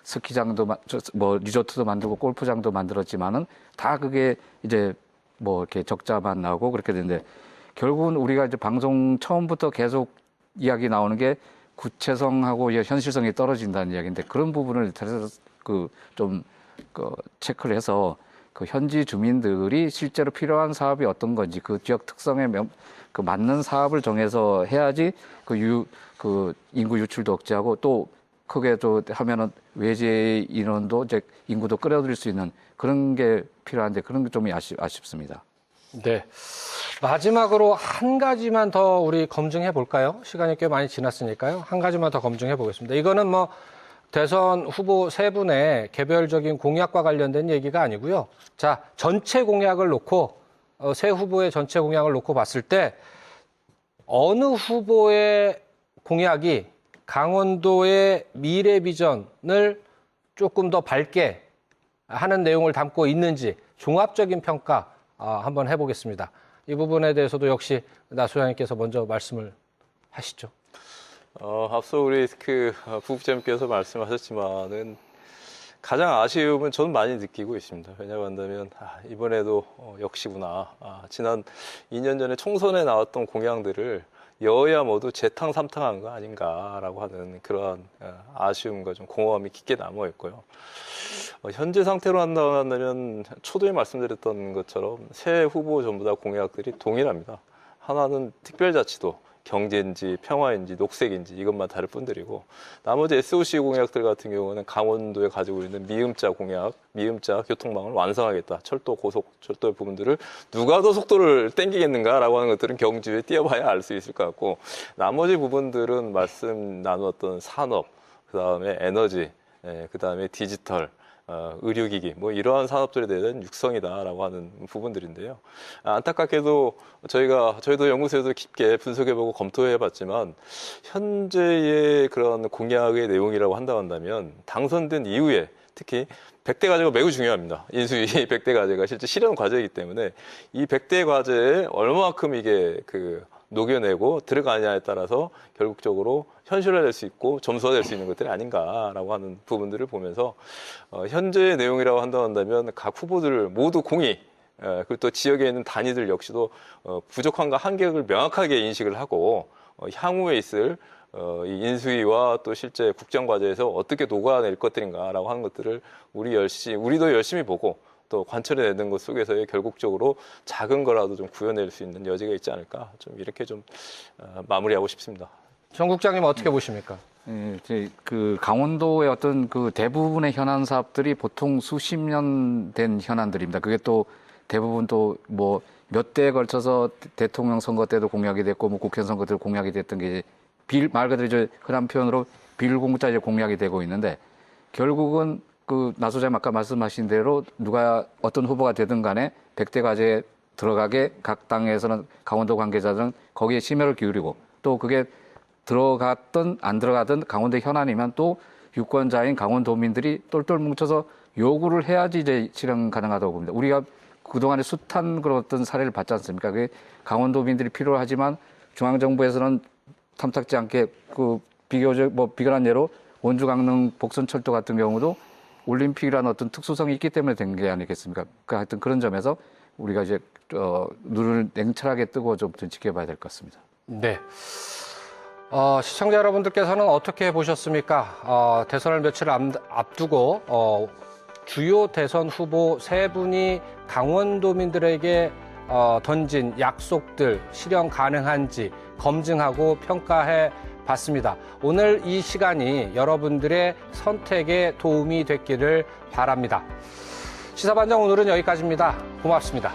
스키장도 리조트도 만들고 골프장도 만들었지만은 다 그게 이제 이렇게 적자만 나오고 그렇게 되는데 결국은 우리가 이제 방송 처음부터 계속 이야기 나오는 게 구체성하고 현실성이 떨어진다는 이야기인데 그런 부분을 좀 체크를 해서 그 현지 주민들이 실제로 필요한 사업이 어떤 건지 그 지역 특성에 맞는 사업을 정해서 해야지 그 인구 유출도 억제하고 또 크게 하면은 외지 인원도 이제 인구도 끌어들일 수 있는 그런 게 필요한데 그런 게 좀 아쉽습니다. 네. 마지막으로 한 가지만 더 우리 검증해 볼까요? 시간이 꽤 많이 지났으니까요. 한 가지만 더 검증해 보겠습니다. 이거는 대선 후보 세 분의 개별적인 공약과 관련된 얘기가 아니고요. 자, 전체 공약을 놓고 세 후보의 전체 공약을 놓고 봤을 때 어느 후보의 공약이 강원도의 미래 비전을 조금 더 밝게 하는 내용을 담고 있는지 종합적인 평가 한번 해보겠습니다. 이 부분에 대해서도 역시 나 소장님께서 먼저 말씀을 하시죠. 앞서 우리 부국장님께서 말씀하셨지만은 가장 아쉬움은 저는 많이 느끼고 있습니다. 왜냐하면 이번에도 역시구나. 지난 2년 전에 총선에 나왔던 공약들을 여야 모두 재탕3탕한 거 아닌가라고 하는 그러한 아쉬움과 좀 공허함이 깊게 남아 있고요. 현재 상태로 한다면 초도에 말씀드렸던 것처럼 새 후보 전부 다 공약들이 동일합니다. 하나는 특별자치도, 경제인지 평화인지 녹색인지 이것만 다를 뿐들이고, 나머지 SOC 공약들 같은 경우는 강원도에 가지고 있는 미음자 공약, 미음자 교통망을 완성하겠다, 철도, 고속철도의 부분들을 누가 더 속도를 땡기겠는가라고 하는 것들은 경주에 뛰어봐야 알 수 있을 것 같고, 나머지 부분들은 말씀 나누었던 산업, 그 다음에 에너지, 그 다음에 디지털, 의료기기, 이러한 산업들에 대한 육성이다라고 하는 부분들인데요. 안타깝게도 저희도 연구소에서 깊게 분석해보고 검토해봤지만, 현재의 그런 공약의 내용이라고 한다면 당선된 이후에 특히 100대 과제가 매우 중요합니다. 인수위 100대 과제가 실제 실현 과제이기 때문에 이 100대 과제에 얼마만큼 이게 녹여내고 들어가냐에 따라서 결국적으로 현실화될 수 있고 점수화될 수 있는 것들이 아닌가라고 하는 부분들을 보면서 현재의 내용이라고 한다면 각 후보들 모두 공히 그리고 또 지역에 있는 단위들 역시도 부족함과 한계를 명확하게 인식을 하고 향후에 있을 이 인수위와 또 실제 국정과제에서 어떻게 녹아낼 것들인가라고 하는 것들을 우리도 열심히 보고 또 관철해내는 것 속에서의 결국적으로 작은 거라도 좀 구현낼 수 있는 여지가 있지 않을까, 좀 이렇게 좀 마무리하고 싶습니다. 정 국장님 어떻게 보십니까? 강원도의 어떤 대부분의 현안 사업들이 보통 수십 년 된 현안들입니다. 그게 또 대부분 또 몇 대에 걸쳐서 대통령 선거 때도 공약이 됐고 국회의원 선거 때도 공약이 됐던 게 말 그대로 흔한 표현으로 비일공자 공약이 되고 있는데, 결국은 나 소장님 아까 말씀하신 대로 어떤 후보가 되든 간에 100대 과제에 들어가게 각 당에서는 강원도 관계자들은 거기에 심혈을 기울이고, 또 그게 들어갔든 안 들어가든 강원도 현안이면 또 유권자인 강원도민들이 똘똘 뭉쳐서 요구를 해야지 이제 실현 가능하다고 봅니다. 우리가 그동안에 숱한 그런 어떤 사례를 봤지 않습니까? 그게 강원도민들이 필요하지만 중앙정부에서는 탐탁지 않게 비교적 비근한 예로 원주 강릉 복선철도 같은 경우도 올림픽이라는 어떤 특수성이 있기 때문에 된 게 아니겠습니까? 하여튼 그런 점에서 우리가 이제 눈을 냉철하게 뜨고 좀 지켜봐야 될 것 같습니다. 네. 시청자 여러분들께서는 어떻게 보셨습니까? 대선을 며칠 앞두고 주요 대선 후보 세 분이 강원도민들에게 던진 약속들 실현 가능한지 검증하고 평가해 봤습니다. 오늘 이 시간이 여러분들의 선택에 도움이 됐기를 바랍니다. 시사반장 오늘은 여기까지입니다. 고맙습니다.